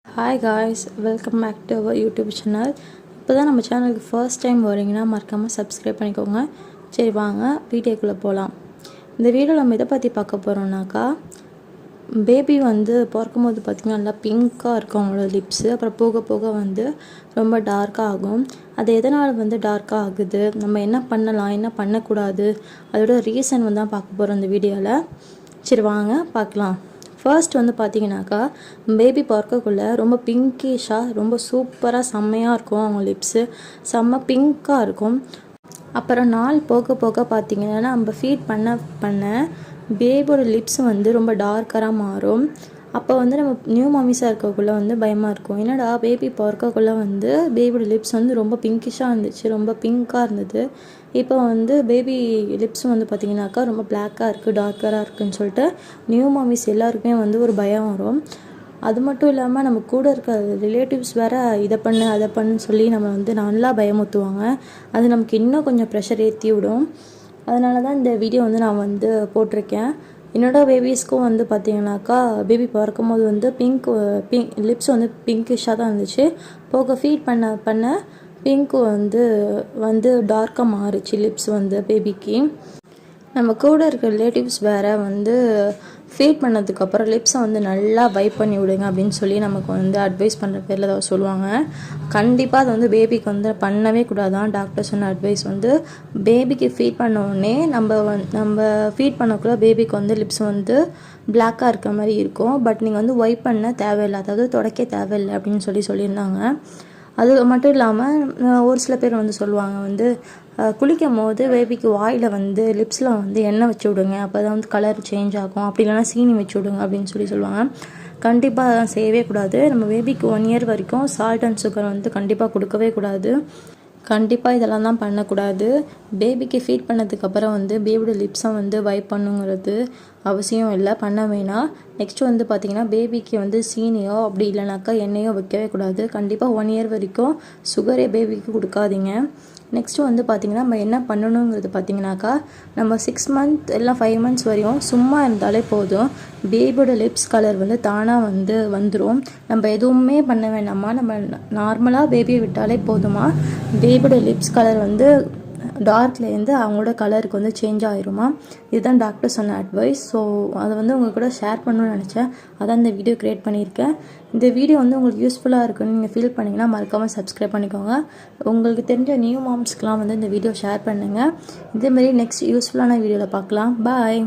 Hi guys, welcome back to our YouTube channel. இப்போ தான் நம்ம சேனலுக்கு ஃபர்ஸ்ட் டைம் வரீங்கன்னா மறக்காமல் சப்ஸ்கிரைப் பண்ணிக்கோங்க. சரி வாங்க வீடியோக்குள்ளே போகலாம். இந்த வீடியோவில் நம்ம இதை பற்றி பார்க்க போகிறோம்னாக்கா, பேபி வந்து பிறக்கும் போது பார்த்திங்கன்னா நல்லா பிங்க்காக இருக்கும் அவங்களோட லிப்ஸு. அப்புறம் போக போக வந்து ரொம்ப டார்க்காக ஆகும். அது எதனால் வந்து டார்க்காக ஆகுது, நம்ம என்ன பண்ணலாம் என்ன பண்ணக்கூடாது, அதோட ரீசன் வந்து தான் பார்க்க போகிறோம் இந்த வீடியோவில். சரி வாங்க பார்க்கலாம். ஃபர்ஸ்ட் வந்து பார்த்தீங்கன்னாக்கா, பேபி பிறக்கக்குள்ளே ரொம்ப பிங்கிஷாக ரொம்ப சூப்பராக செம்மையாக இருக்கும். அவங்க லிப்ஸு செம்ம பிங்க்காக இருக்கும். அப்புறம் நாள் போக போக பார்த்திங்கன்னா நம்ம ஃபீட் பண்ண பேபியோட லிப்ஸ் வந்து ரொம்ப டார்க்கராக மாறும். அப்போ வந்து நம்ம நியூ மம்மிஸாக இருக்கக்குள்ளே வந்து பயமாக இருக்கும். என்னடா பேபி பிறக்கக்குள்ளே வந்து பேபியோட லிப்ஸ் வந்து ரொம்ப பிங்கிஷாக இருந்துச்சு, ரொம்ப பிங்க்காக இருந்தது. இப்போ வந்து பேபி லிப்ஸ் வந்து பார்த்திங்கனாக்கா ரொம்ப பிளாக்காக இருக்குது, டார்க்கராக இருக்குதுன்னு சொல்லிட்டு நியூ மம்மிஸ் எல்லாருக்குமே வந்து ஒரு பயம் வரும். அது மட்டும் இல்லாமல் நம்ம கூட இருக்க ரிலேட்டிவ்ஸ் வேறு இதை பண்ணு அதை பண்ணுன்னு சொல்லி நம்ம வந்து நல்லா பயமுறுத்துவாங்க. அது நமக்கு இன்னும் கொஞ்சம் ப்ரெஷர் ஏற்றி விடும். அதனால தான் இந்த வீடியோ வந்து நான் வந்து போட்டிருக்கேன். என்னோடய பேபிஸ்க்கும் வந்து பார்த்திங்கனாக்கா, பேபி பிறக்கும் போது வந்து லிப்ஸ் வந்து பிங்கிஷாக தான் இருந்துச்சு. போக ஃபீட் பண்ண பிங்க்கு வந்து டார்க்காக மாறுச்சு லிப்ஸ் வந்து பேபிக்கு. நம்ம கூட இருக்க ரிலேட்டிவ்ஸ் வேறு வந்து ஃபீட் பண்ணதுக்கப்புறம் லிப்ஸை வந்து நல்லா வைப் பண்ணி விடுங்க அப்படின்னு சொல்லி நமக்கு வந்து அட்வைஸ் பண்ணுற பேரில் ஏதாவது சொல்லுவாங்க. கண்டிப்பாக அது வந்து பேபிக்கு வந்து பண்ணவே கூடாதான். டாக்டர் சொன்ன அட்வைஸ் வந்து பேபிக்கு ஃபீட் பண்ண உடனே நம்ம ஃபீட் பண்ணக்குள்ள பேபிக்கு வந்து லிப்ஸ் வந்து பிளாக்காக இருக்க மாதிரி இருக்கும். பட் நீங்கள் வந்து வைப் பண்ண தேவையில்லை, அதாவது துடைக்க தேவையில்லை அப்படின்னு சொல்லியிருந்தாங்க. அது மட்டும் இல்லாமல் ஒரு சில பேர் வந்து சொல்லுவாங்க வந்து குளிக்கும் போது பேபிக்கு வாயில் வந்து லிப்ஸில் வந்து எண்ணெய் வச்சு விடுங்க, அப்போ தான் வந்து கலர் சேஞ்ச் ஆகும், அப்படி இல்லைனா சீனி வச்சு விடுங்க அப்படின்னு சொல்லுவாங்க. கண்டிப்பாக அதெல்லாம் செய்யவே கூடாது. நம்ம பேபிக்கு 1 இயர் வரைக்கும் சால்ட் அண்ட் சுகர் வந்து கண்டிப்பாக கொடுக்கவே கூடாது. கண்டிப்பாக இதெல்லாம் தான் பண்ணக்கூடாது. பேபிக்கு ஃபீட் பண்ணதுக்கப்புறம் வந்து பேபியோட லிப்ஸை வந்து வைப் பண்ணுங்கிறது அவசியம் இல்லை, பண்ண வேணாம். நெக்ஸ்ட் வந்து பார்த்திங்கன்னா, பேபிக்கு வந்து சீனியோ அப்படி இல்லைனாக்கா எண்ணெயோ வைக்கவே கூடாது. கண்டிப்பாக 1 இயர் வரைக்கும் சுகரே பேபிக்கு கொடுக்காதீங்க. நெக்ஸ்ட்டு வந்து பார்த்திங்கன்னா, நம்ம என்ன பண்ணணுங்கிறது பார்த்திங்கனாக்கா, நம்ம 6 மந்த் இல்லை 5 மந்த்ஸ் வரையும் சும்மா இருந்தாலே போதும். பேபியோட லிப்ஸ் கலர் வந்து தானாக வந்துடும். நம்ம எதுவுமே பண்ண வேண்டாமா, நம்ம நார்மலாக பேபியை விட்டாலே போதுமா, பேபியோட லிப்ஸ் கலர் வந்து டார்க்லேருந்து அவங்களோட கலருக்கு வந்து சேஞ்ச் ஆகிருமா. இதுதான் டாக்டர் சொன்ன அட்வைஸ். ஸோ அதை வந்து உங்கள் கூட ஷேர் பண்ணணும்னு நினச்சேன், அதான் இந்த வீடியோ க்ரியேட் பண்ணியிருக்கேன். இந்த வீடியோ வந்து உங்களுக்கு யூஸ்ஃபுல்லாக இருக்குன்னு நீங்கள் ஃபீல் பண்ணிங்கன்னா மறக்காமல் சப்ஸ்கிரைப் பண்ணிக்கோங்க. உங்களுக்கு தெரிஞ்ச நியூ மாம்ஸ்க்கெலாம் வந்து இந்த வீடியோ ஷேர் பண்ணுங்கள். இதேமாரி நெக்ஸ்ட் யூஸ்ஃபுல்லான வீடியோவில் பார்க்கலாம். பாய்.